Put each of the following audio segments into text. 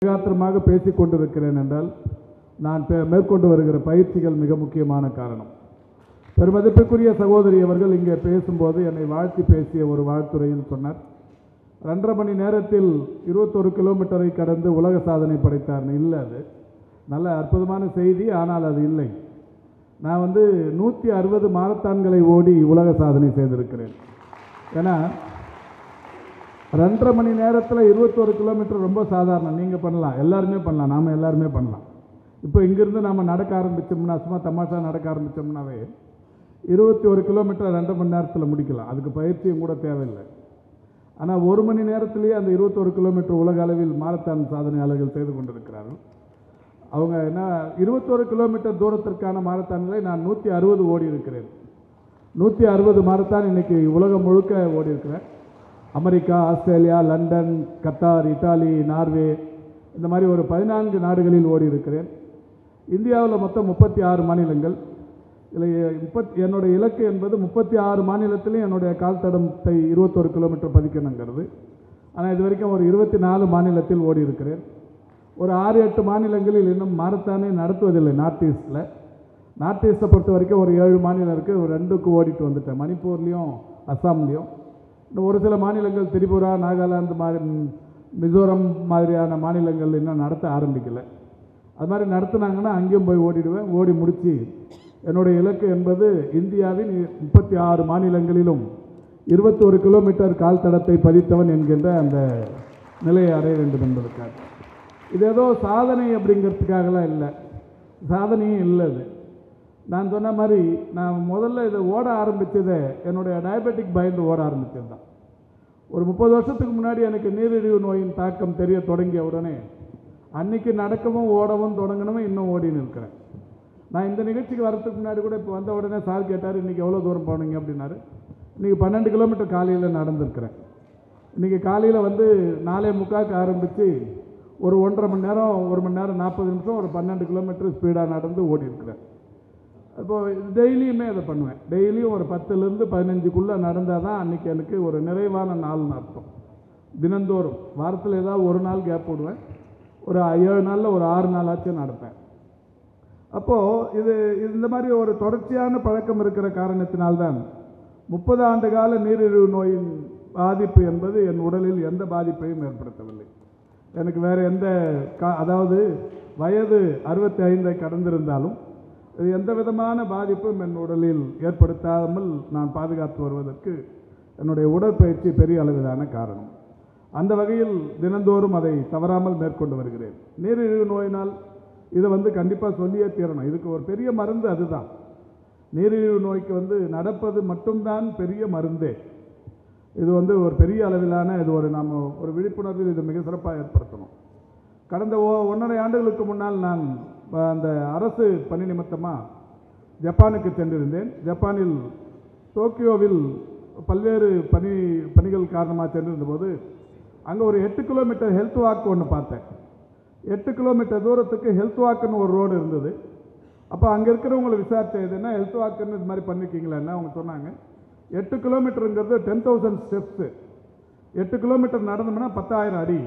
ஏகாத்திரமாக பேசிக் கொண்டிருக்கிறேன் என்றால் நான் மேற்கொண்டு வருகிற பயிற்சிகள் மிக முக்கியமான காரணம். பெருமதிப்புக்குரிய சகோதரி அவர்கள் இங்கே பேசும்போது என்னை வாழ்த்தி பேசிய ஒரு வாழ்த்துறையில் சொன்னார், 2.5 மணி நேரத்தில் 21 கிலோமீட்டரை கடந்து உலக சாதனை படைத்தார்னு. இல்லை, அது நல்ல அற்புதமான செய்தி, ஆனால் அது இல்லை. நான் 160 மாரத்தான்களை ஓடி உலக சாதனை செய்திருக்கிறேன். ஏன்னா 2.5 மணி நேரத்தில் 21 கிலோமீட்டர் ரொம்ப சாதாரணம். நீங்கள் பண்ணலாம், எல்லாருமே பண்ணலாம், நாம் எல்லாருமே பண்ணலாம். இப்போ இங்கேருந்து நாம் நடக்க ஆரம்பித்தோம்னா, சும்மா தமாஷா நடக்க ஆரம்பித்தோம்னாவே 21 கிலோமீட்டர் 2 மணி நேரத்தில் முடிக்கலாம். அதுக்கு பயிற்சியும் கூட தேவையில்லை. ஆனால் 1 மணி நேரத்திலேயே அந்த 21 கிலோமீட்டர் உலக அளவில் மாரத்தான் சாதனையாளர்கள் செய்து கொண்டிருக்கிறார்கள். அவங்க என்ன 21 கிலோமீட்டர் தூரத்திற்கான மாரத்தான்களை நான் 160 ஓடி இருக்கிறேன். 160 மாரத்தான் இன்றைக்கி உலகம் முழுக்க ஓடி இருக்கிறேன். America, Australia, London, Qatar, Italy, Norway, இந்த மாதிரி ஒரு 14 நாடுகளில் ஓடி இருக்கிறேன். இந்தியாவில் மொத்தம் 36 மாநிலங்கள். இதில் என்னுடைய இலக்கு என்பது 36 மாநிலத்திலையும் என்னுடைய கால் தடத்தை 21 கிலோமீட்டர் பதிக்கணுங்கிறது. ஆனால் இது வரைக்கும் ஒரு 24 மாநிலத்தில் ஓடி இருக்கிறேன். ஒரு 6-8 மாநிலங்களில் இன்னும் மாரத்தானே நடத்துவதில்லை. நார்த் ஈஸ்ட்டை பொறுத்த வரைக்கும் ஒரு 7 மாநிலம் இருக்குது. ஒரு 2க்கு ஓடிட்டு வந்துட்டேன், மணிப்பூர்லேயும் அஸ்ஸாம்லேயும். இன்னும் ஒரு சில மாநிலங்கள் திரிபுரா, நாகாலாந்து மிசோரம் மாதிரியான மாநிலங்கள் இன்னும் நடத்த ஆரம்பிக்கலை. அது மாதிரி நடத்துனாங்கன்னா அங்கேயும் போய் ஓடிடுவேன். ஓடி முடித்து என்னுடைய இலக்கு என்பது இந்தியாவின் 36 மாநிலங்களிலும் 21 கிலோமீட்டர் கால் தடத்தை பதித்தவன் என்கின்ற அந்த நிலையை அடைய வேண்டும் என்பதற்காக. இது ஏதோ சாதனை அப்படிங்கிறதுக்காகலாம் இல்லை, சாதனையும் இல்லை. அது நான் சொன்ன மாதிரி நான் முதல்ல இதை ஓட ஆரம்பித்ததை என்னுடைய டயபெட்டிக் பயந்து ஓட ஆரம்பித்தது தான். ஒரு 30 வருஷத்துக்கு முன்னாடி எனக்கு நீரிழிவு நோயின் தாக்கம் தெரிய தொடங்கிய உடனே அன்றைக்கி நடக்கவும் ஓடவும் தொடங்கணும், இன்னும் ஓடின்னு இருக்கிறேன். நான் இந்த நிகழ்ச்சிக்கு வரதுக்கு முன்னாடி கூட இப்போ வந்த உடனே சார் கேட்டார், இன்றைக்கி எவ்வளோ தூரம் போனீங்க அப்படின்னாரு. இன்றைக்கி 12 கிலோமீட்டர் காலையில் நடந்திருக்கிறேன். இன்றைக்கி காலையில் 4:45 ஆரம்பித்து ஒரு 1.5 மணி நேரம், 1 மணி நேரம் 40 நிமிஷம், ஒரு 12 கிலோமீட்டர் ஸ்பீடாக நடந்து ஓடி இருக்கிறேன். இப்போது டெய்லியுமே அதை பண்ணுவேன். டெய்லியும் ஒரு 10லேருந்து 15க்குள்ளே நடந்தால் தான் அன்றைக்கி எனக்கு ஒரு நிறைவான நாள்னு அர்த்தம். தினந்தோறும் வாரத்தில் ஏதாவது ஒரு நாள் கேப் போடுவேன். ஒரு 7 நாளில் ஒரு 6 நாளாச்சும் நடப்பேன். அப்போது இது இந்த மாதிரி ஒரு தொடர்ச்சியான பழக்கம் இருக்கிற காரணத்தினால்தான் 30 ஆண்டு கால நீரிழிவு நோயின் பாதிப்பு என்பது என் உடலில் எந்த பாதிப்பையும் ஏற்படுத்தவில்லை. எனக்கு வேறு எந்த அதாவது வயது 65 கடந்திருந்தாலும் இது எந்த விதமான பாதிப்பும் என் உடலில் ஏற்படுத்தாமல் நான் பாதுகாத்து வருவதற்கு என்னுடைய உடற்பயிற்சி பெரிய அளவிலான காரணம். அந்த வகையில் தினந்தோறும் அதை தவறாமல் மேற்கொண்டு வருகிறேன். நீரிழிவு நோயினால் இதை கண்டிப்பாக சொல்லியே தீரணும். இதுக்கு ஒரு பெரிய மருந்து அதுதான். நீரிழிவு நோய்க்கு நடப்பது மட்டும்தான் பெரிய மருந்தே. இது ஒரு பெரிய அளவிலான நாம் ஒரு விழிப்புணர்வில் இது மிக சிறப்பாக ஏற்படுத்தணும். கடந்த 1.5 ஆண்டுகளுக்கு முன்னால் நான் அந்த அரசு பணி நிமித்தமாக ஜப்பானுக்கு சென்றிருந்தேன். ஜப்பானில் டோக்கியோவில் பல்வேறு பணிகள் காரணமாக சென்றிருந்தபோது அங்கே ஒரு 8 கிலோமீட்டர் ஹெல்த் வாக் ஒன்று பார்த்தேன். 8 கிலோமீட்டர் தூரத்துக்கு ஹெல்த் வாக்குன்னு ஒரு ரோடு இருந்தது. அப்போ அங்கே இருக்கிறவங்களை விசாரிச்சதுன்னா ஹெல்த் வாக்குன்னு இது மாதிரி பண்ணியிருக்கீங்களான்னு அவங்க சொன்னாங்க. 8 கிலோமீட்டருங்கிறது 10,000 ஸ்டெப்ஸு. 8 கிலோமீட்டர் நடந்தோம்னா 10,000 அடி.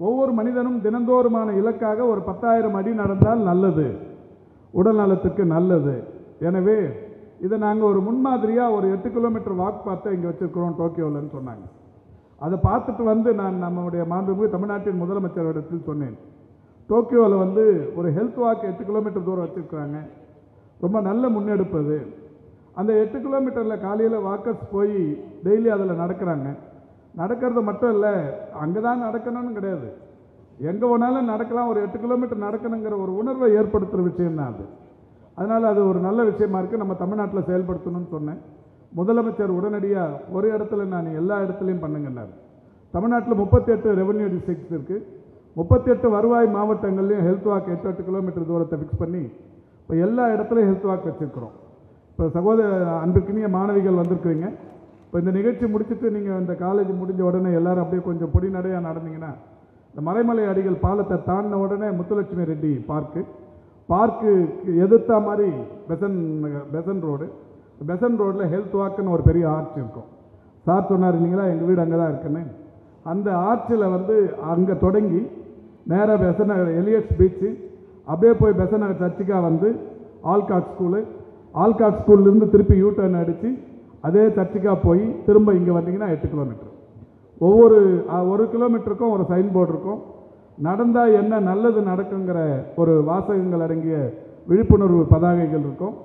ஒவ்வொரு மனிதனும் தினந்தோறுமான இலக்காக ஒரு 10,000 அடி நடந்தால் நல்லது, உடல் நலத்துக்கு நல்லது. எனவே இதை நாங்கள் ஒரு முன்மாதிரியாக ஒரு 8 கிலோமீட்டர் வாக் பார்த்து இங்கே வச்சுருக்கிறோம் டோக்கியோவில்னு சொன்னாங்க. அதை பார்த்துட்டு நான் நம்முடைய மாண்புமிகு தமிழ்நாட்டின் முதலமைச்சரிடத்தில் சொன்னேன், டோக்கியோவில் ஒரு ஹெல்த் வாக் 8 கிலோமீட்டர் தூரம் வச்சுருக்குறாங்க, ரொம்ப நல்ல முன்னெடுப்பது. அந்த 8 கிலோமீட்டரில் காலையில் வாக்கர்ஸ் போய் டெய்லி அதில் நடக்கிறாங்க. நடக்கிறது மட்டும் இல்லை, அங்கே தான் நடக்கணும்னு கிடையாது, எங்கே வேணாலும் நடக்கலாம். ஒரு 8 கிலோமீட்டர் நடக்கணுங்கிற ஒரு உணர்வை ஏற்படுத்துகிற விஷயம்தான் அது. அதனால் அது ஒரு நல்ல விஷயமா இருக்குது, நம்ம தமிழ்நாட்டில் செயல்படுத்தணும்னு சொன்னேன். முதலமைச்சர் உடனடியாக ஒரு இடத்துல நான் எல்லா இடத்துலையும் பண்ணுங்கன்னார். தமிழ்நாட்டில் 38 ரெவன்யூ டிஸ்ட்ரிக்ட்ஸ் இருக்குது. 38 வருவாய் மாவட்டங்கள்லையும் ஹெல்த் வாக் 8 கிலோமீட்டர் தூரத்தை ஃபிக்ஸ் பண்ணி இப்போ எல்லா இடத்துலையும் ஹெல்த் வாக் வச்சுருக்கிறோம். இப்போ சகோதர அன்பிற்கினிய மாணவிகள் வந்திருக்கிறீங்க. இப்போ இந்த நிகழ்ச்சி முடிச்சுட்டு நீங்கள் இந்த காலேஜ் முடிஞ்ச உடனே எல்லோரும் அப்படியே கொஞ்சம் பொடி நடையாக நடந்தீங்கன்னா இந்த மறைமலை அடிகள் பாலத்தை தாண்டின உடனே முத்துலட்சுமி ரெட்டி பார்க்கு எதிர்த்தா மாதிரி பெசன் ரோடில் ஹெல்த் வாக்குன்னு ஒரு பெரிய ஆர்ச் இருக்கும். சார் சொன்னார் இல்லைங்களா, எங்கள் வீடு அங்கே தான் இருக்குன்னு. அந்த ஆர்ச்சில் அங்கே தொடங்கி நேராக பெசன் நகர் எலியட்ஸ் பீச்சு, அப்படியே போய் பெசன் நகர் சர்ச்சுக்காக வந்து ஆல்காட் ஸ்கூலு, ஆல்காட் ஸ்கூல்லேருந்து திருப்பி யூ டர்ன் அடித்து அதே சர்ச்சுக்காக போய் திரும்ப இங்கே வந்தீங்கன்னா 8 கிலோமீட்டர். ஒவ்வொரு 1 கிலோமீட்டருக்கும் ஒரு சைன் போர்டு இருக்கும். நடந்தால் என்ன நல்லது நடக்குங்கிற ஒரு வாசகங்கள் அடங்கிய விழிப்புணர்வு பதாகைகள் இருக்கும்.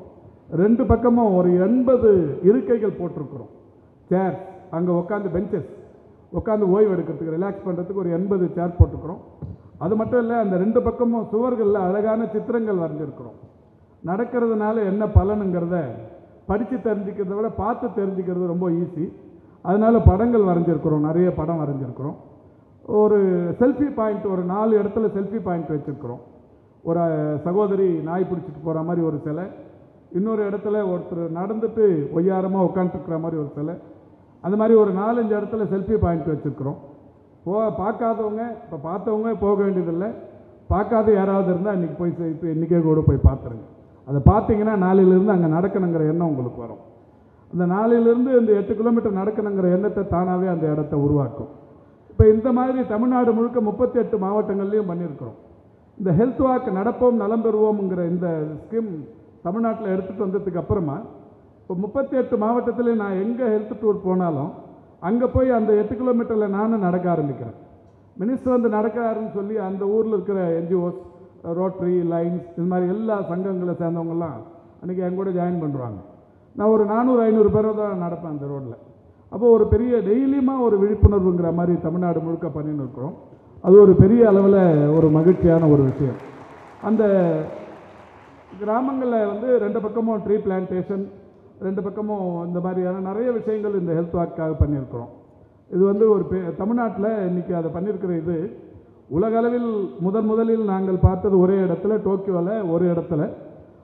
2 பக்கமும் ஒரு 80 இருக்கைகள் போட்டிருக்கிறோம். சேர், அங்கே உட்காந்து பெஞ்சஸ் உட்காந்து ஓய்வு எடுக்கிறதுக்கு ரிலாக்ஸ் பண்ணுறதுக்கு ஒரு 80 சேர் போட்டுக்கிறோம். அது மட்டும் இல்லை, அந்த 2 பக்கமும் சுவர்களில் அழகான சித்திரங்கள் வரைஞ்சிருக்கிறோம். நடக்கிறதுனால என்ன பலனுங்கிறத படித்து தெரிஞ்சுக்கிறத விட பார்த்து தெரிஞ்சுக்கிறது ரொம்ப ஈஸி. அதனால் படங்கள் வரைஞ்சிருக்கிறோம், நிறைய படம் வரைஞ்சிருக்கிறோம். ஒரு செல்ஃபி பாயிண்ட், ஒரு 4 இடத்துல செல்ஃபி பாயிண்ட் வச்சுருக்கிறோம். ஒரு சகோதரி நாய் பிடிச்சிட்டு போகிற மாதிரி ஒரு சிலை, இன்னொரு இடத்துல ஒருத்தர் நடந்துட்டு ஒய்யாரமாக உட்காந்துருக்கிற மாதிரி ஒரு சிலை, அந்த மாதிரி ஒரு 4-5 இடத்துல செல்ஃபி பாயிண்ட் வச்சுருக்கிறோம். பார்க்காதவங்க, இப்போ பார்த்தவங்க போக வேண்டியதில்லை, பார்க்காத யாராவது இருந்தால் இன்றைக்கி போய் இப்போ இன்றைக்கே கூட போய் பார்த்துருங்க. அதை பார்த்தீங்கன்னா நாளையிலேருந்து அங்கே நடக்கணுங்கிற எண்ணம் உங்களுக்கு வரும். அந்த நாளையிலேருந்து இந்த 8 கிலோமீட்டர் நடக்கணுங்கிற எண்ணத்தை தானாகவே அந்த இடத்த உருவாக்கும். இப்போ இந்த மாதிரி தமிழ்நாடு முழுக்க 38 மாவட்டங்கள்லையும் பண்ணியிருக்கிறோம். இந்த ஹெல்த் வாக் நடப்போம் நலம் பெறுவோம்ங்கிற இந்த ஸ்கீம் தமிழ்நாட்டில் எடுத்துகிட்டு வந்ததுக்கு அப்புறமா இப்போ 38 மாவட்டத்தில் நான் எங்கே ஹெல்த் டூர் போனாலும் அங்கே போய் அந்த 8 கிலோமீட்டரில் நானும் நடக்க ஆரம்பிக்கிறேன். மினிஸ்டர் வந்து நடக்கிறாருன்னு சொல்லி அந்த ஊரில் இருக்கிற என்ஜிஓஸ், ரோட்டரி, லைன்ஸ், இது மாதிரி எல்லா சங்கங்களை சேர்ந்தவங்கெல்லாம் அன்றைக்கி என் கூட ஜாயின் பண்ணுறாங்க. நான் ஒரு 400-500 பேரை தான் நடப்பேன் அந்த ரோட்டில். அப்போது ஒரு பெரிய டெய்லியுமா ஒரு விழிப்புணர்வுங்கிற மாதிரி தமிழ்நாடு முழுக்க பண்ணின்னு இருக்கிறோம். அது ஒரு பெரிய அளவில் ஒரு மகிழ்ச்சியான ஒரு விஷயம். அந்த கிராமங்களில் வந்து 2 பக்கமும் ட்ரீ பிளான்டேஷன், 2 பக்கமும் இந்த மாதிரியான நிறைய விஷயங்கள் இந்த ஹெல்த் வாக்காக பண்ணியிருக்கிறோம். இது வந்து ஒரு தமிழ்நாட்டில் இன்றைக்கி அதை பண்ணியிருக்கிற இது உலக அளவில் முதலில் நாங்கள் பார்த்தது ஒரே இடத்துல, டோக்கியோவில் ஒரு இடத்துல.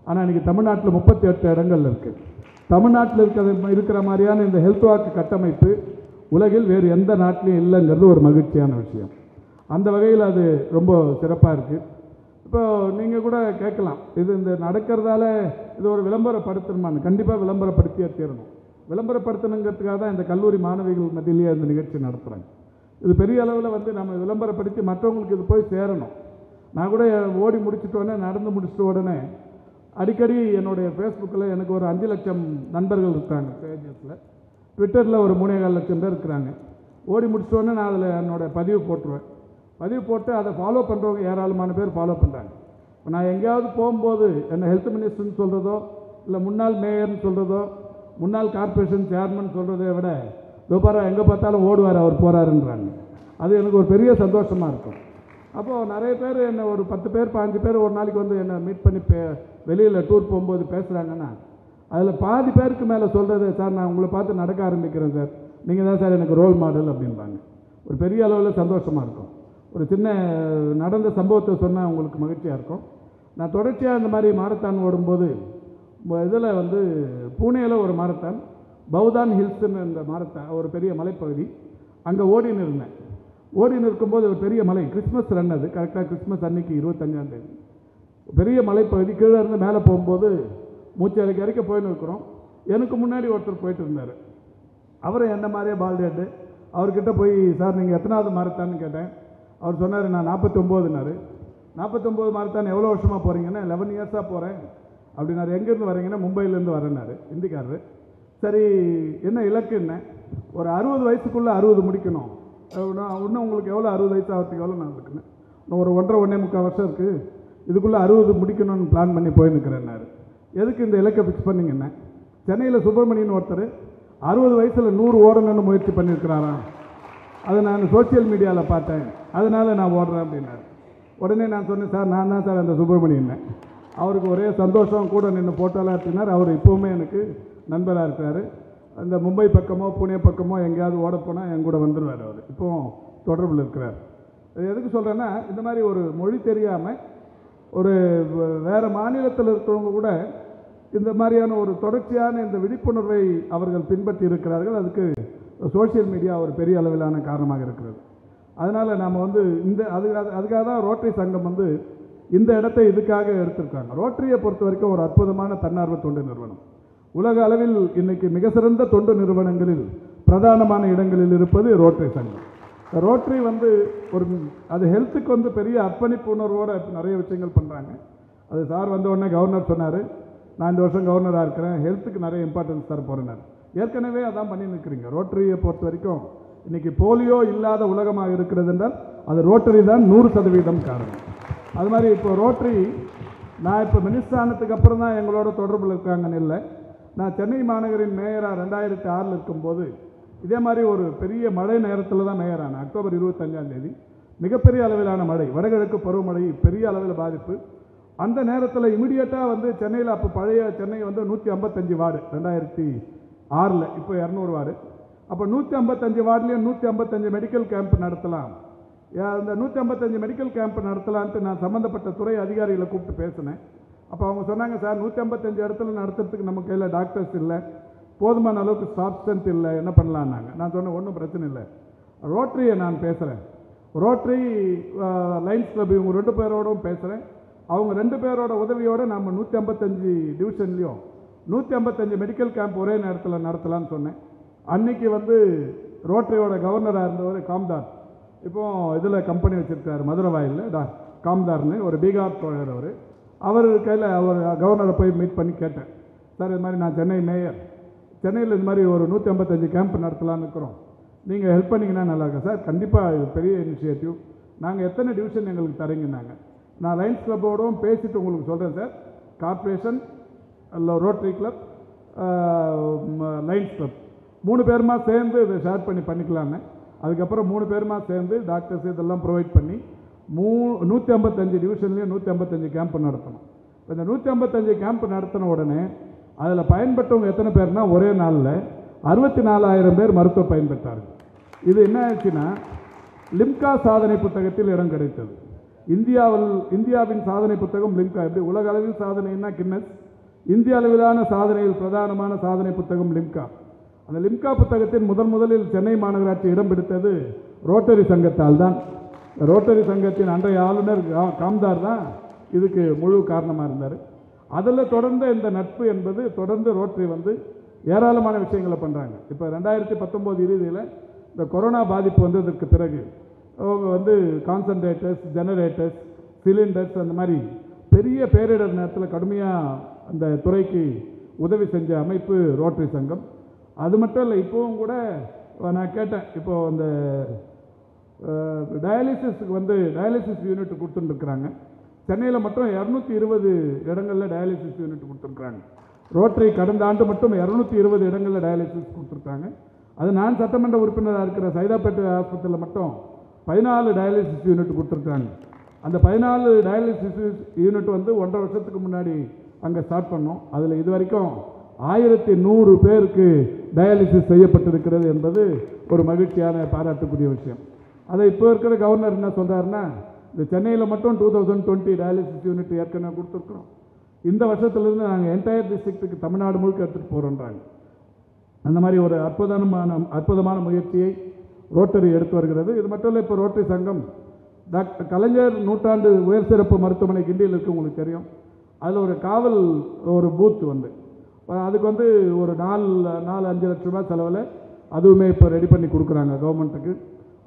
ஆனால் இன்றைக்கி தமிழ்நாட்டில் 38 இடங்கள் இருக்குது. தமிழ்நாட்டில் இருக்கிற மாதிரியான இந்த ஹெல்த் வாக்கு கட்டமைப்பு உலகில் வேறு எந்த நாட்டிலையும் இல்லைங்கிறது ஒரு மகிழ்ச்சியான விஷயம். அந்த வகையில் அது ரொம்ப சிறப்பாக இருக்குது. இப்போ நீங்கள் கூட கேட்கலாம், இது இந்த நடக்கிறதால இது ஒரு விளம்பரப்படுத்தணுமான்னு. கண்டிப்பாக விளம்பரப்படுத்தியே தீரணும். விளம்பரப்படுத்தணுங்கிறதுக்காக தான் இந்த கல்லூரி மாணவிகள் மத்தியிலேயே இந்த நிகழ்ச்சி நடத்துகிறாங்க. இது பெரிய அளவில் வந்து நம்ம விளம்பரப்படுத்தி மற்றவங்களுக்கு இது போய் சேரணும். நான் கூட ஓடி முடிச்சுட்டு நடந்து முடிச்சுட்டு உடனே அடிக்கடி என்னுடைய ஃபேஸ்புக்கில் எனக்கு ஒரு 5 லட்சம் நண்பர்கள் இருக்காங்க பேஜஸில். ட்விட்டரில் ஒரு 3.25 லட்சம் பேர் இருக்கிறாங்க. ஓடி முடிச்சோடனே நான் அதில் என்னோடய பதிவு போட்டுருவேன். பதிவு போட்டு அதை ஃபாலோ பண்ணுறவங்க ஏராளமான பேர் ஃபாலோ பண்ணுறாங்க. இப்போ நான் எங்கேயாவது போகும்போது என்ன ஹெல்த் மினிஸ்டர்னு சொல்கிறதோ, இல்லை முன்னாள் மேயர்னு சொல்கிறதோ, முன்னாள் கார்பரேஷன் சேர்மன் சொல்கிறதை விட பாரு எங்கே பார்த்தாலும் ஓடுவார் அவர் போகிறாருன்றாங்க. அது எனக்கு ஒரு பெரிய சந்தோஷமாக இருக்கும். அப்போது நிறைய பேர் என்னை ஒரு 10 பேர் 15 பேர் ஒரு நாளைக்கு வந்து என்னை மீட் பண்ணி வெளியில் டூர் போகும்போது பேசுகிறாங்கன்னா அதில் பாதி பேருக்கு மேலே சொல்கிறது, சார் நான் உங்களை பார்த்து நடக்க ஆரம்பிக்கிறேன் சார், நீங்கள் தான் சார் எனக்கு ரோல் மாடல் அப்படின்பாங்க. ஒரு பெரிய அளவில் சந்தோஷமாக இருக்கும். ஒரு சின்ன நடந்த சம்பவத்தை சொன்னால் உங்களுக்கு மகிழ்ச்சியாக இருக்கும். நான் தொடர்ச்சியாக இந்த மாதிரி மாரத்தான் ஓடும்போது இதில் வந்து பூனேயில் ஒரு மாரத்தான், பௌதான் ஹில்ஸ்ன்னு இந்த மாரத்தான், ஒரு பெரிய மலைப்பகுதி, அங்கே ஓடின்னு இருந்தேன். ஓடின்னு இருக்கும்போது ஒரு பெரிய மலை, கிறிஸ்மஸ் ரன், அது கரெக்டாக கிறிஸ்மஸ் அன்னைக்கு 25ஆம் தேதி, பெரிய மலைப்பகுதி. கீழே இருந்து மேலே போகும்போது மூச்சு இறக்க போயின்னு இருக்கிறோம். எனக்கு முன்னாடி ஒருத்தர் போயிட்டு இருந்தார். அவரும் என்ன மாதிரியே பால்டேட்டு. அவர்கிட்ட போய், சார் நீங்கள் எத்தனாவது மாரத்தான்னு கேட்டேன். அவர் சொன்னார், நான் 49னாரு. 49 மாரத்தான் எவ்வளோ வருஷமாக போகிறீங்கன்னா 11 இயர்ஸாக போகிறேன் அப்படின்னாரு. எங்கேருந்து வரீங்கன்னா மும்பையிலேருந்து வரேன்னாரு, இந்திக்காரரு. சரி, என்ன இலக்குன்னு, ஒரு 60 வயசுக்குள்ளே 60 முடிக்கணும். இன்னும் உங்களுக்கு எவ்வளோ 60 வயசு ஆகிறதுக்கு எவ்வளோ நான் இருக்குன்னு, இன்னும் ஒரு 1.5-1.25 வருஷம் இருக்குது, இதுக்குள்ளே 60 முடிக்கணும்னு பிளான் பண்ணி போயின்னுக்கிறேன்னாரு. எதுக்கு இந்த இலக்கை ஃபிக்ஸ் பண்ணிங்கன்னா, சென்னையில் சுப்பிரமணியன் ஒருத்தர் 60 வயசில் 100 ஓடணும்னு முயற்சி பண்ணியிருக்கிறாராம். அதை நான் சோசியல் மீடியாவில் பார்த்தேன், அதனால் நான் ஓடுறேன் அப்படின்னாரு. உடனே நான் சொன்னேன், சார் நான் தான் சார் அந்த சுப்பிரமணியன். அவருக்கு ஒரே சந்தோஷம், கூட நின்று போட்டோலாம் எடுத்தினார். அவர் இப்போவுமே எனக்கு நண்பராக இருக்கிறாரு. அந்த மும்பை பக்கமோ புனே பக்கமோ எங்கேயாவது ஓட போனால் என் கூட வந்துடுவார். அவர் இப்போவும் தொடர்பில் இருக்கிறார். இது எதுக்கு சொல்கிறேன்னா, இந்த மாதிரி ஒரு மொழி தெரியாமல் ஒரு வேறு மாநிலத்தில் இருக்கிறவங்க கூட இந்த மாதிரியான ஒரு தொடர்ச்சியான இந்த விழிப்புணர்வை அவர்கள் பின்பற்றி இருக்கிறார்கள். அதுக்கு சோஷியல் மீடியா ஒரு பெரிய அளவிலான காரணமாக இருக்கிறது. அதனால் நாம் வந்து அதுக்காக தான் ரோட்டரி சங்கம் வந்து இந்த இடத்தை இதுக்காக எடுத்திருக்காங்க. ரோட்டரியை பொறுத்த வரைக்கும் ஒரு அற்புதமான தன்னார்வ தொண்டு நிறுவனம். உலக அளவில் இன்றைக்கி மிக சிறந்த தொண்டு நிறுவனங்களில் பிரதானமான இடங்களில் இருப்பது ரோட்டரி சங்கம். ரோட்டரி வந்து ஒரு அது ஹெல்த்துக்கு வந்து பெரிய அர்ப்பணிப்பு உணர்வோடு நிறைய விஷயங்கள் பண்ணுறாங்க. அது சார் வந்த உடனே கவர்னர் சொன்னார், நான் இந்த வருஷம் கவர்னராக இருக்கிறேன், ஹெல்த்துக்கு நிறைய இம்பார்ட்டன்ஸ் தர போகிறேன். ஏற்கனவே அதான் பண்ணி நிற்கிறீங்க. ரோட்டரியை பொறுத்த வரைக்கும் இன்றைக்கி போலியோ இல்லாத உலகமாக இருக்கிறது என்றால் அது ரோட்டரி தான் 100% காரணம். அது மாதிரி இப்போ ரோட்டரி, நான் இப்போ மினிஸ்டர் ஆனதுக்கு அப்புறம் தான் எங்களோட தொடர்பில் இருக்காங்கன்னு இல்லை. நான் சென்னை மாநகரின் மேயராக 2006 இருக்கும்போது இதே மாதிரி ஒரு பெரிய மழை நேரத்தில் தான் மேயர் ஆனேன். அக்டோபர் 25ஆம் தேதி மிகப்பெரிய அளவிலான மழை, வடகிழக்கு பருவமழை பெரிய அளவில் பாதிப்பு. அந்த நேரத்தில் இமிடியேட்டாக வந்து சென்னையில் அப்போ பழைய சென்னை வந்து 155 வார்டு 2006, இப்போ 200 வார்டு. அப்போ 155 வார்டுலேயும் 155 மெடிக்கல் கேம்ப் நடத்தலாம், அந்த 155 மெடிக்கல் கேம்ப் நடத்தலான்ட்டு நான் சம்மந்தப்பட்ட துறை அதிகாரிகளை கூப்பிட்டு பேசினேன். அப்போ அவங்க சொன்னாங்க, சார் 155 இடத்துல நடத்துறதுக்கு நம்ம கையில் டாக்டர்ஸ் இல்லை, போதுமான அளவுக்கு ஸ்டாஃப் ஸ்ட்ரென்த் இல்லை, என்ன பண்ணலான்னாங்க. நான் சொன்னேன், ஒன்றும் பிரச்சனை இல்லை, ரோட்டரியை நான் பேசுகிறேன், ரோட்டரி லைன்ஸ் கிளப் இவங்க 2 பேரோடும் பேசுகிறேன், அவங்க 2 பேரோட உதவியோடு நம்ம 155 டிவிஷன்லேயும் 155 மெடிக்கல் கேம்ப் ஒரே நேரத்தில் நடத்தலான்னு சொன்னேன். அன்னைக்கு வந்து ரோட்டரியோட கவர்னராக இருந்தவர் காம்தார், இப்போ இதில் கம்பெனி வச்சுருக்காரு மதுரை வாயிலில், காம்தார்னு ஒரு பீகார் தோழர் அவர் கையில் அவர் கவர்னரை போய் மீட் பண்ணி கேட்டேன், சார் இது மாதிரி நான் சென்னை மேயர், சென்னையில் இது மாதிரி ஒரு 155 கேம்ப் நடத்தலான்னு இருக்கிறோம், நீங்கள் ஹெல்ப் பண்ணிங்கன்னா நல்லாயிருக்கும். சார் கண்டிப்பாக இது பெரிய இனிஷியேட்டிவ், நாங்கள் எத்தனை டிவிஷன் எங்களுக்கு தரீங்கன்னாங்க. நான் லைன்ஸ் கிளப்போடும் பேசிவிட்டு உங்களுக்கு சொல்கிறேன் sir, corporation, rotary club, lines club 3 பேருமா சேர்ந்து இதை ஷேர் பண்ணிக்கலான்னு. அதுக்கப்புறம் 3 பேருமா சேர்ந்து டாக்டர்ஸ் இதெல்லாம் ப்ரொவைட் பண்ணி 155 டிவிஷன்லேயும் 155 கேம்ப் நடத்தணும். இந்த 155 கேம்ப் நடத்தின உடனே அதில் பயன்பட்டவங்க எத்தனை பேர்னா, ஒரே நாளில் 64,000 பேர் மருத்துவம் பயன்பெற்றார்கள். இது என்ன ஆச்சுன்னா, லிம்கா சாதனை புத்தகத்தில் இடம் கிடைத்தது. இந்தியாவின் சாதனை புத்தகம் லிம்கா. எப்படி உலக அளவில் சாதனைன்னா கின்னஸ், இந்திய அளவிலான சாதனையில் பிரதானமான சாதனை புத்தகம் லிம்கா. அந்த லிம்கா புத்தகத்தின் முதலில் சென்னை மாநகராட்சி இடம் பிடித்தது ரோட்டரி சங்கத்தால் தான். ரோட்டரி சங்கத்தின் அன்றைய ஆளுநர் காம்தார் தான் இதுக்கு முழு காரணமாக இருந்தார். அதில் தொடர்ந்த இந்த நட்பு என்பது தொடர்ந்து ரோட்டரி வந்து ஏராளமான விஷயங்களை பண்ணுறாங்க. இப்போ 2019 இறுதியில் இந்த கொரோனா பாதிப்பு வந்ததற்கு பிறகு அவங்க வந்து கான்சன்ட்ரேட்டர்ஸ், ஜெனரேட்டர்ஸ், சிலிண்டர்ஸ், அந்த மாதிரி பெரிய பேரிடர் நேரத்தில் கடுமையாக அந்த துறைக்கு உதவி செஞ்ச அமைப்பு ரோட்டரி சங்கம். அது மட்டும் இல்லை, இப்போவும் கூட நான் கேட்டேன், இப்போது அந்த டயாலிசிஸுக்கு வந்து டயாலிசிஸ் யூனிட் கொடுத்துட்டுருக்குறாங்க. சென்னையில் மட்டும் 220 இடங்களில் டயாலிசிஸ் யூனிட் கொடுத்துருக்குறாங்க. ரோட்டரி கடந்த ஆண்டு மட்டும் 220 இடங்களில் டயாலிசிஸ் கொடுத்துருக்காங்க. அது நான் சட்டமன்ற உறுப்பினராக இருக்கிற சைதாப்பேட்டை ஆஸ்பத்திரியில் மட்டும் 14 டயாலிசிஸ் யூனிட் கொடுத்துருக்காங்க. அந்த 14 டயாலிசிஸ் யூனிட் வந்து 1.5 வருஷத்துக்கு முன்னாடி அங்கே ஸ்டார்ட் பண்ணோம். அதில் இது வரைக்கும் 1100 பேருக்கு டயாலிசிஸ் செய்யப்பட்டிருக்கிறது என்பது ஒரு மகிழ்ச்சியான பாராட்டுக்குரிய விஷயம். அதை இப்போ இருக்கிற கவர்னர் என்ன சொல்கிறாருன்னா, இந்த சென்னையில் மட்டும் 2020 டயாலிசிஸ் யூனிட் ஏற்கனவே கொடுத்துருக்குறோம், இந்த வருஷத்துலேருந்து நாங்கள் என்டையர் டிஸ்ட்ரிக்ட்டுக்கு தமிழ்நாடு முழுக்க எடுத்துகிட்டு போகிறோன்றாங்க. அந்த மாதிரி ஒரு அற்புதமான முயற்சியை ரோட்டரி எடுத்து வருகிறது. இது மட்டும் இல்லை, இப்போ ரோட்டரி சங்கம் டாக்டர் கலைஞர் நூற்றாண்டு உயர் சிறப்பு மருத்துவமனை கிண்டியில் இருக்குது, உங்களுக்கு தெரியும். அதில் ஒரு காவல் ஒரு பூத் வந்து அதுக்கு வந்து ஒரு 4-5 லட்ச ரூபாய் செலவில் அதுவுமே இப்போ ரெடி பண்ணி கொடுக்குறாங்க கவர்மெண்ட்டுக்கு.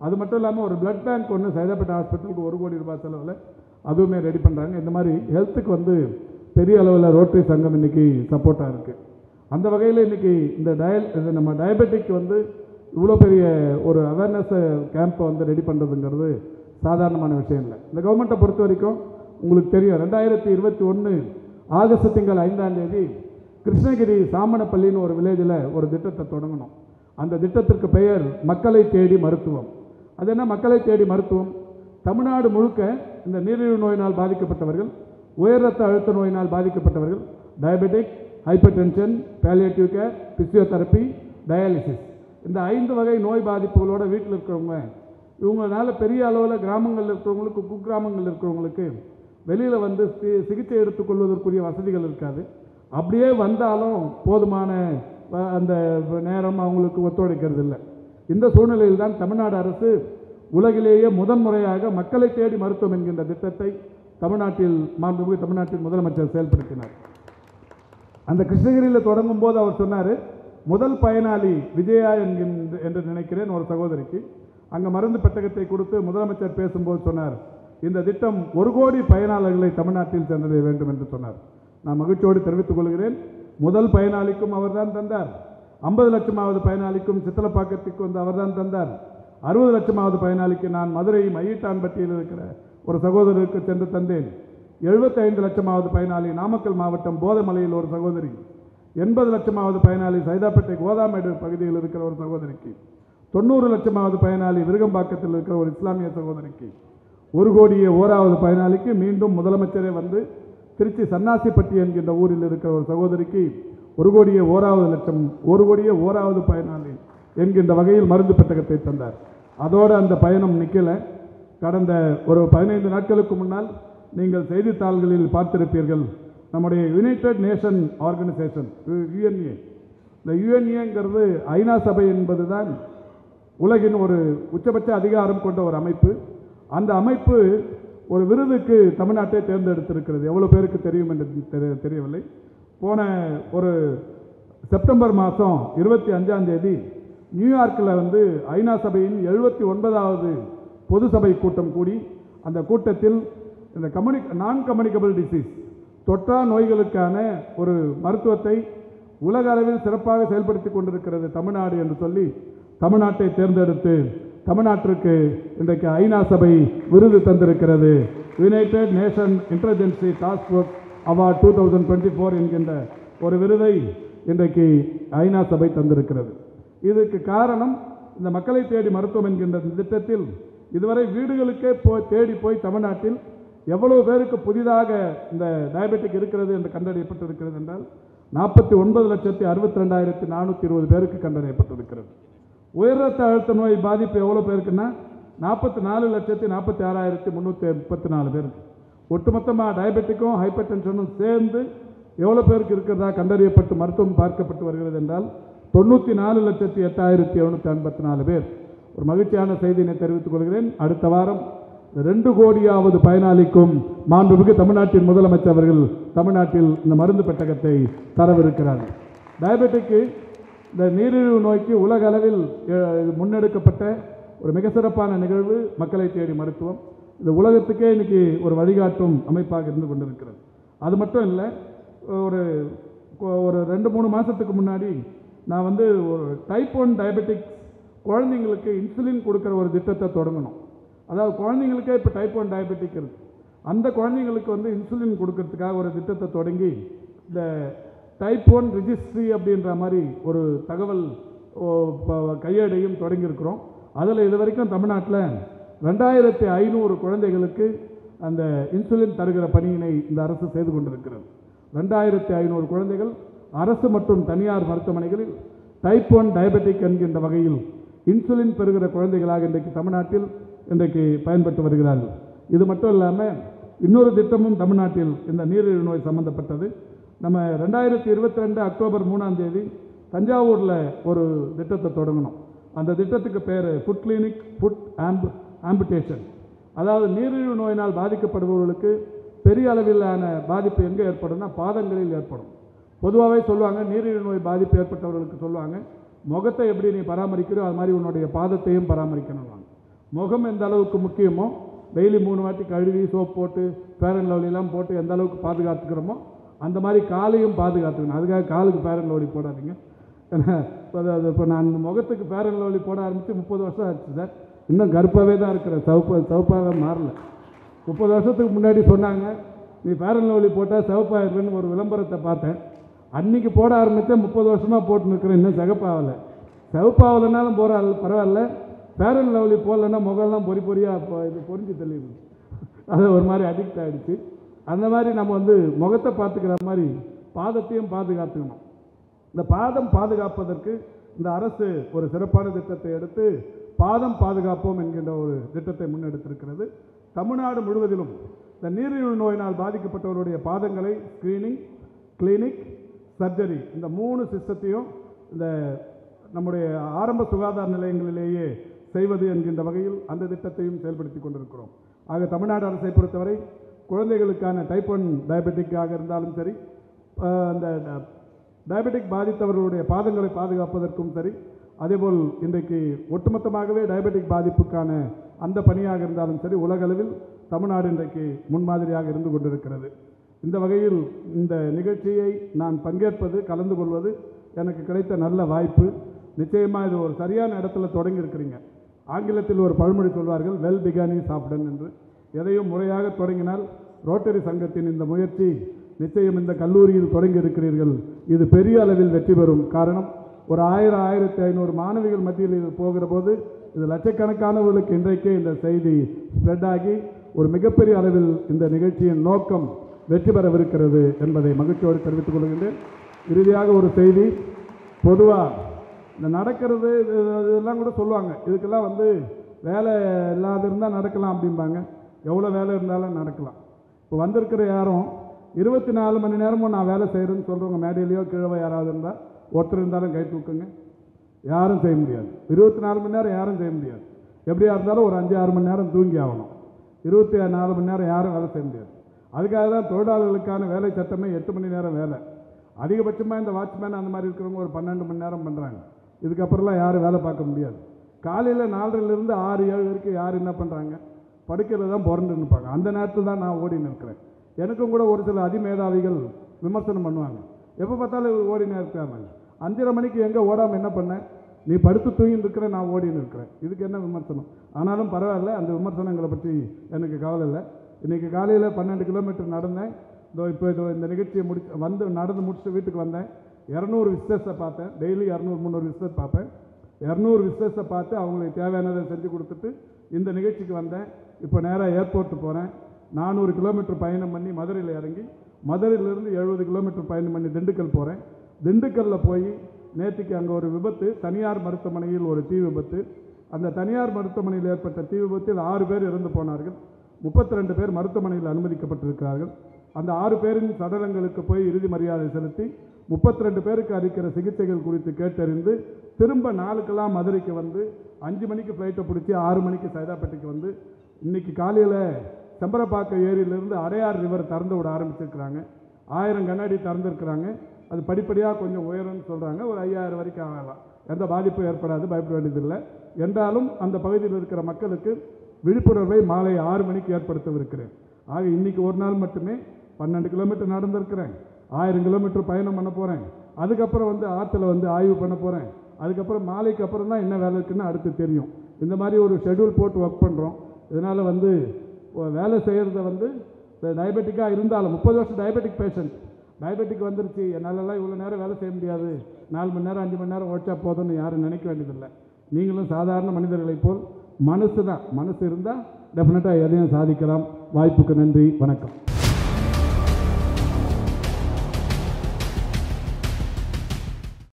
அது மட்டும் இல்லாமல் ஒரு பிளட் பேங்க் ஒன்று சைதாப்பேட்டை ஹாஸ்பிட்டலுக்கு 1 கோடி ரூபாய் செலவில் அதுவுமே ரெடி பண்ணுறாங்க. இந்த மாதிரி ஹெல்த்துக்கு வந்து பெரிய அளவில் ரோட்டரி சங்கம் இன்றைக்கி சப்போர்ட்டாக இருக்குது. அந்த வகையில் இன்றைக்கி இந்த நம்ம டயபெட்டிக் வந்து இவ்வளோ பெரிய ஒரு அவேர்னஸ் கேம்பை வந்து ரெடி பண்ணுறதுங்கிறது சாதாரணமான விஷயம் இல்லை. இந்த கவர்மெண்ட்டை பொறுத்த வரைக்கும் உங்களுக்கு தெரியும், 2021 ஆகஸ்ட் திங்கள் 5ஆம் தேதி கிருஷ்ணகிரி சாமனப்பள்ளின்னு ஒரு வில்லேஜில் ஒரு திட்டத்தை தொடங்கணும். அந்த திட்டத்திற்கு பெயர் மக்களை தேடி மருத்துவம். அது என்ன மக்களை தேடி மருத்துவம்? தமிழ்நாடு முழுக்க இந்த நீரிழிவு நோயினால் பாதிக்கப்பட்டவர்கள், உயர் ரத்த அழுத்த நோயினால் பாதிக்கப்பட்டவர்கள், diabetic, hyper tension, palliative care, physiotherapy, dialysis, இந்த 5 வகை நோய் பாதிப்புகளோட வீட்டில் இருக்கிறவங்க, இவங்களால பெரிய அளவில் கிராமங்களில் இருக்கிறவங்களுக்கு, குக்கிராமங்களில் இருக்கிறவங்களுக்கு வெளியில் வந்து சிகிச்சை எடுத்துக்கொள்வதற்குரிய வசதிகள் இருக்காது. அப்படியே வந்தாலும் போதுமான அந்த நேரம் அவங்களுக்கு ஒத்துழைக்கிறது இல்லை. இந்த சூழ்நிலையில் தான் தமிழ்நாடு அரசு உலகிலேயே முதன்முறையாக மக்களை தேடி மருத்துவம் என்கின்ற திட்டத்தை தமிழ்நாட்டில் முதலமைச்சர் செயல்படுத்தினார். அந்த கிருஷ்ணகிரியில் தொடங்கும் போது அவர் சொன்னார், முதல் பயனாளி விஜயா என்று நினைக்கிறேன் ஒரு சகோதரிக்கு, அங்கே மருந்து பெட்டகத்தை கொடுத்து முதலமைச்சர் பேசும்போது சொன்னார், இந்த திட்டம் 1 கோடி பயனாளர்களை தமிழ்நாட்டில் சென்றடைய வேண்டும் என்று சொன்னார். நான் மகிழ்ச்சியோடு தெரிவித்துக் கொள்கிறேன், முதல் பயனாளிக்கும் அவர்தான் தந்தார். 50 லட்சமாவது பயனாளிக்கும் சித்தலப்பாக்கத்துக்கு வந்து அவர்தான் தந்தார். 60 லட்சமாவது பயனாளிக்கு நான் மதுரை மையிட்டான்பட்டியில் இருக்கிற ஒரு சகோதரருக்கு சென்று தந்தேன். 75 லட்சமாவது பயனாளி நாமக்கல் மாவட்டம் போதமலையில் ஒரு சகோதரி, 80 லட்சமாவது பயனாளி சைதாப்பேட்டை கோதாமேடு பகுதியில் இருக்கிற ஒரு சகோதரிக்கு, 90 லட்சமாவது பயனாளி விருகம்பாக்கத்தில் இருக்கிற ஒரு இஸ்லாமிய சகோதரிக்கு, 1 கோடியே 1வது பயனாளிக்கு மீண்டும் முதலமைச்சரே வந்து திருச்சி சன்னாசிப்பட்டி என்கின்ற ஊரில் இருக்கிற ஒரு சகோதரிக்கு 1 கோடியே 1வது லட்சம் 1 கோடியே 1வது பயனாளி என்கின்ற வகையில் மருந்து பெட்டகத்தை தந்தார். அதோடு அந்த பயணம் நிற்கலை. கடந்த ஒரு 15 நாட்களுக்கு முன்னால் நீங்கள் செய்தித்தாள்களில் பார்த்திருப்பீர்கள், நம்முடைய யுனைடெட் நேஷன் ஆர்கனைசேஷன் யுஎன்ஏ, இந்த யுஎன்ஏங்கிறது ஐநா சபை என்பதுதான் உலகின் ஒரு உச்சபட்ச அதிகாரம் கொண்ட ஒரு அமைப்பு. அந்த அமைப்பு ஒரு விருதுக்கு தமிழ்நாட்டை தேர்ந்தெடுத்திருக்கிறது. எவ்வளோ பேருக்கு தெரியும் என்று தெரியவில்லை. போன ஒரு செப்டம்பர் மாதம் 25ஆம் தேதி நியூயார்க்கில் வந்து ஐநா சபையின் 79வது பொது சபை கூட்டம் கூடி, அந்த கூட்டத்தில் இந்த நான் கம்யூனிகபிள் டிசீஸ் தொற்றா நோய்களுக்கான ஒரு மருத்துவத்தை உலக அளவில் சிறப்பாக செயல்படுத்தி கொண்டிருக்கிறது தமிழ்நாடு என்று சொல்லி தமிழ்நாட்டை தேர்ந்தெடுத்து தமிழ்நாட்டிற்கு இன்றைக்கு ஐநா சபை விருது தந்திருக்கிறது. United nation intelligence task force award 2024 என்கின்ற ஒரு விருதை இன்றைக்கு ஐநா சபை தந்திருக்கிறது. இதுக்கு காரணம் இந்த மக்களை தேடி மருத்துவம் என்கின்ற திட்டத்தில் இதுவரை வீடுகளுக்கே தேடி போய் தமிழ்நாட்டில் எவ்வளவு பேருக்கு புதிதாக இந்த டயபெட்டிக் இருக்கிறது என்று கண்டறியப்பட்டிருக்கிறது என்றால் 49,62,420 பேருக்கு கண்டறியப்பட்டிருக்கிறது. உயர் ரத்த அழுத்த நோய் பாதிப்பு எவ்வளோ பேருக்குன்னா 44,46,334 பேருக்கு. ஒட்டுமொத்தமாக டயபெட்டிக்கும் ஹைப்பர் டென்ஷனும் சேர்ந்து எவ்வளோ பேருக்கு இருக்கிறதா கண்டறியப்பட்டு மருத்துவம் பார்க்கப்பட்டு வருகிறது என்றால் 94,08,754 பேர். ஒரு மகிழ்ச்சியான செய்தியினை தெரிவித்துக் கொள்கிறேன். அடுத்த வாரம் 2 கோடியாவது பயனாளிக்கும் மாண்புமிகு தமிழ்நாட்டின் முதலமைச்சர் அவர்கள் தமிழ்நாட்டில் இந்த மருந்து பெட்டகத்தை தரவிருக்கிறார்கள். டயபெட்டிக்கு இந்த நீரிழிவு நோய்க்கு உலக அளவில் முன்னெடுக்கப்பட்ட ஒரு மிக சிறப்பான நிகழ்வு மக்களை தேடி மருத்துவம். இது உலகத்துக்கே இன்னைக்கு ஒரு வழிகாட்டும் அமைப்பாக இருந்து கொண்டிருக்கிறது. அது மட்டும் இல்லை, ஒரு 2-3 மாதத்துக்கு முன்னாடி நான் வந்து ஒரு டைப் 1 டயபெட்டிக் குழந்தைங்களுக்கு இன்சுலின் கொடுக்குற ஒரு திட்டத்தை தொடங்கணும். அதாவது குழந்தைங்களுக்கே இப்போ டைப் 1 டயபெட்டிக் இருக்குது. அந்த குழந்தைங்களுக்கு வந்து இன்சுலின் கொடுக்கறதுக்காக ஒரு திட்டத்தை தொடங்கி இந்த டைப் 1 ரிஜிஸ்ட்ரி அப்படின்ற மாதிரி ஒரு தகவல் கையேடையும் தொடங்கியிருக்கிறோம். அதில் இது வரைக்கும் தமிழ்நாட்டில் 2500 குழந்தைகளுக்கு அந்த இன்சுலின் தருகிற பணியினை இந்த அரசு செய்து கொண்டிருக்கிறது. 2500 குழந்தைகள் அரசு மற்றும் தனியார் மருத்துவமனைகளில் டைப் 1 டயபெட்டிக் என்கின்ற வகையில் இன்சுலின் பெறுகிற குழந்தைகளாக இன்றைக்கு தமிழ்நாட்டில் இன்றைக்கு பயன்பட்டு வருகிறார்கள். இது மட்டும் இல்லாமல் இன்னொரு திட்டமும் தமிழ்நாட்டில் இந்த நீரிழிவு நோய் சம்பந்தப்பட்டது. நம்ம 2022 அக்டோபர் 3ஆம் தேதி தஞ்சாவூரில் ஒரு திட்டத்தை தொடங்கணும். அந்த திட்டத்துக்கு பேர் ஃபுட் கிளினிக் ஃபுட் ஆம்புடேஷன். அதாவது நீரிழிவு நோயினால் பாதிக்கப்படுபவர்களுக்கு பெரிய அளவிலான பாதிப்பு எங்கே ஏற்படும்னா பாதங்களில் ஏற்படும். பொதுவாகவே சொல்லுவாங்க, நீரிழிவு நோய் பாதிப்பு ஏற்பட்டவர்களுக்கு சொல்லுவாங்க, முகத்தை எப்படி நீ பராமரிக்கிறோ அது மாதிரி உன்னுடைய பாதத்தையும் பராமரிக்கணும்வாங்க. முகம் எந்த அளவுக்கு முக்கியமோ, டெய்லி 3 வாட்டி கழுவி சோப் போட்டு ஃபேர் அண்ட் லவ்லிலாம் போட்டு எந்த அளவுக்கு பாதுகாத்துக்கிறோமோ அந்த மாதிரி காலையும் பாதுகாத்துக்கணும். அதுக்காக காலுக்கு ஃபேர் அண்ட் லவ்லி போடாதீங்க. ஏன்னா இப்போ நான் முகத்துக்கு ஃபேர் அண்ட் லவ்லி போட ஆரம்பித்து 30 வருஷம் ஆச்சு சார். இன்னும் கருப்பாகவே தான் இருக்கிறேன், சிவப்பாக மாறல. 30 வருஷத்துக்கு முன்னாடி சொன்னாங்க, நீ ஃபேர் அண்ட் லவ்லி போட்டால் சிவப்பாயிருன்னு ஒரு விளம்பரத்தை பார்த்தேன். அன்றைக்கி போட ஆரம்பித்தேன், 30 வருஷமாக போட்டு நிற்கிறேன், இன்னும் சிகப்பாகலை. சிவப்பாகலைனாலும் பரவாயில்ல, ஃபேர் அண்ட் லவ்லி போடலைன்னா முகம்லாம் பொறியாக இது பொறிஞ்சு தெளிவுது. அது ஒரு மாதிரி அடிக்ட் ஆகிடுச்சு. அந்த மாதிரி நம்ம வந்து முகத்தை பார்த்துக்கிற மாதிரி பாதத்தையும் பாதுகாத்துக்கணும். இந்த பாதம் பாதுகாப்பதற்கு இந்த அரசு ஒரு சிறப்பான திட்டத்தை எடுத்து பாதம் பாதுகாப்போம் என்கின்ற ஒரு திட்டத்தை முன்னெடுத்திருக்கிறது. தமிழ்நாடு முழுவதிலும் இந்த நீரிழிவு நோயினால் பாதிக்கப்பட்டவருடைய பாதங்களை ஸ்கிரீனிங், கிளினிக், சர்ஜரி இந்த 3 சிஸ்டத்தையும் இந்த நம்முடைய ஆரம்ப சுகாதார நிலையங்களிலேயே செய்வது என்கின்ற வகையில் அந்த திட்டத்தையும் செயல்படுத்தி கொண்டிருக்கிறோம். ஆக தமிழ்நாடு அரசை பொறுத்தவரை குழந்தைகளுக்கான டைப் 1 டயபெட்டிக்காக இருந்தாலும் சரி, அந்த டயபெட்டிக் பாதித்தவர்களுடைய பாதங்களை பாதுகாப்பதற்கும் சரி, அதேபோல் இன்றைக்கு ஒட்டுமொத்தமாகவே டயபெட்டிக் பாதிப்புக்கான அந்த பணியாக இருந்தாலும் சரி, உலகளவில் தமிழ்நாடு இன்றைக்கு முன்மாதிரியாக இருந்து கொண்டிருக்கிறது. இந்த வகையில் இந்த நிகழ்ச்சியை நான் பங்கேற்பது, கலந்து கொள்வது எனக்கு கிடைத்த நல்ல வாய்ப்பு. நிச்சயமாக இது ஒரு சரியான இடத்துல தொடங்கி இருக்கிறீங்க. ஆங்கிலத்தில் ஒரு பழமொழி சொல்வார்கள், well begun is half done என்று. எதையும் முறையாக தொடங்கினால் ரோட்டரி சங்கத்தின் இந்த முயற்சி நிச்சயம் இந்த கல்லூரியில் தொடங்கி இருக்கிறீர்கள், இது பெரிய அளவில் வெற்றி பெறும். காரணம், ஒரு 1000-1500 மாணவிகள் மத்தியில் இது போகிற போது இது லட்சக்கணக்கானவர்களுக்கு இன்றைக்கே இந்த செய்தி ஸ்ப்ரெட் ஆகி ஒரு மிகப்பெரிய அளவில் இந்த நிகழ்ச்சியின் நோக்கம் வெற்றி பெறவிருக்கிறது என்பதை மகிழ்ச்சியோடு தெரிவித்துக் கொள்கின்றேன். இறுதியாக ஒரு செய்தி, பொதுவாக இந்த நடக்கிறது இதெல்லாம் கூட சொல்லுவாங்க, இதுக்கெல்லாம் வேலை இல்லாத இருந்தால் நடக்கலாம் அப்படிம்பாங்க. எவ்வளோ வேலை இருந்தாலும் நடக்கலாம். இப்போ வந்திருக்கிற யாரும் 24 மணி நேரமும் நான் வேலை செய்கிறேன்னு சொல்கிறவங்க மேடையிலையோ கீழே யாராவது இருந்தால் ஒருத்தர் இருந்தாலும் கை தூக்குங்க. யாரும் செய்ய முடியாது. 24 மணி நேரம் யாரும் செய்ய முடியாது. எப்படியா இருந்தாலும் ஒரு 5-6 மணி நேரம் தூங்கி ஆகணும். 24 மணி நேரம் யாரும் வேலை செய்ய முடியாது. அதுக்காக தான் தொழிலாளர்களுக்கான வேலை சட்டமே 8 மணி நேரம் வேலை. அதிகபட்சமாக இந்த வாட்ச்மேன் அந்த மாதிரி இருக்கிறவங்க ஒரு 12 மணி நேரம் பண்ணுறாங்க. இதுக்கப்புறம்லாம் யாரும் வேலை பார்க்க முடியாது. காலையில் 4லேருந்து 6-7 வரைக்கும் யார் என்ன பண்ணுறாங்க, படுக்கையில் தான் புரண்டு நிற்பாங்க. அந்த நேரத்தில் தான் நான் ஓடி நிற்கிறேன். எனக்கும் கூட ஒரு சில அதிமேதாவிகள் விமர்சனம் பண்ணுவாங்க, எப்போ பார்த்தாலும் ஓடினே இருக்காங்க. 5:30 மணிக்கு எங்கே ஓடாமல் என்ன பண்ணேன், நீ படுத்து தூங்கின்னு இருக்கிற, நான் ஓடின்னு இருக்கிறேன், இதுக்கு என்ன விமர்சனம்? ஆனாலும் பரவாயில்ல, அந்த விமர்சனங்களை பற்றி எனக்கு கவலை இல்லை. இன்றைக்கி காலையில் 12 கிலோமீட்டர் நடந்தேன். இப்போ இந்த நிகழ்ச்சியை நடந்து முடிச்சுட்டு வீட்டுக்கு வந்தேன். 200 விசிட்டர்ஸை பார்த்தேன். டெய்லி 200-300 விசிட்டர்ஸ் பார்ப்பேன். 200 விசிட்டர்ஸை பார்த்து அவங்களுக்கு தேவையானதை செஞ்சு கொடுத்துட்டு இந்த நிகழ்ச்சிக்கு வந்தேன். இப்போ நேராக ஏர்போர்ட்டு போகிறேன். 400 கிலோமீட்டர் பயணம் பண்ணி மதுரையில் இறங்கி, மதுரையிலேருந்து 70 கிலோமீட்டர் பயணம் பண்ணி திண்டுக்கல் போகிறேன். திண்டுக்கல்லில் போய் நேற்றுக்கு அங்கே ஒரு விபத்து, தனியார் மருத்துவமனையில் ஒரு தீ விபத்து. அந்த தனியார் மருத்துவமனையில் ஏற்பட்ட தீ விபத்தில் 6 பேர் இறந்து போனார்கள். 32 பேர் மருத்துவமனையில் அனுமதிக்கப்பட்டிருக்கிறார்கள். அந்த 6 பேரின் சடலங்களுக்கு போய் இறுதி மரியாதை செலுத்தி 32 பேருக்கு அளிக்கிற சிகிச்சைகள் குறித்து கேட்டறிந்து திரும்ப 4க்கெல்லாம் மதுரைக்கு வந்து 5 மணிக்கு ஃப்ளைட்டை பிடிச்சி 6 மணிக்கு சைதாப்பேட்டைக்கு வந்து இன்றைக்கி காலையில் செம்பரப்பாக்கம் ஏரியிலிருந்து அடையார் ரிவர் திறந்து விட ஆரம்பிச்சிருக்கிறாங்க. 1000 கண்ணாடி திறந்துருக்கிறாங்க. அது படிப்படியாக கொஞ்சம் உயரம்னு சொல்கிறாங்க. ஒரு 5000 வரைக்கும் ஆகலாம். எந்த பாதிப்பும் ஏற்படாது, பயப்பட வேண்டியதில்லை. என்றாலும் அந்த பகுதியில் இருக்கிற மக்களுக்கு விழிப்புணர்வை மாலை 6 மணிக்கு ஏற்படுத்தவிருக்கிறேன். ஆக இன்றைக்கி ஒரு நாள் மட்டுமே 12 கிலோமீட்டர் நடந்திருக்கிறேன். 1000 கிலோமீட்டர் பயணம் பண்ண போகிறேன். அதுக்கப்புறம் ஆற்றுல ஆய்வு பண்ண போகிறேன். அதுக்கப்புறம் மாலைக்கு அப்புறம் தான் என்ன வேலை இருக்குன்னு அடுத்து தெரியும். இந்த மாதிரி ஒரு ஷெட்யூல் போட்டு ஒர்க் பண்ணுறோம். இதனால் வேலை செய்கிறத டயபெட்டிக்காக இருந்தாலும் 30 வருஷம் டயபெட்டிக் பேஷண்ட், டயபெட்டிக் வந்துருச்சு, என்னாலலாம் இவ்வளோ நேரம் வேலை செய்ய முடியாது, 4 மணி நேரம் 5 மணி நேரம் ஓடிச்சா போதும்னு யாரும் நினைக்க வேண்டியதில்லை. நீங்களும் சாதாரண மனிதர்களைப் போல் மனசு இருந்தால் டெஃபினட்டாக எதையும் சாதிக்கலாம். வாய்ப்புக்கு நன்றி, வணக்கம்.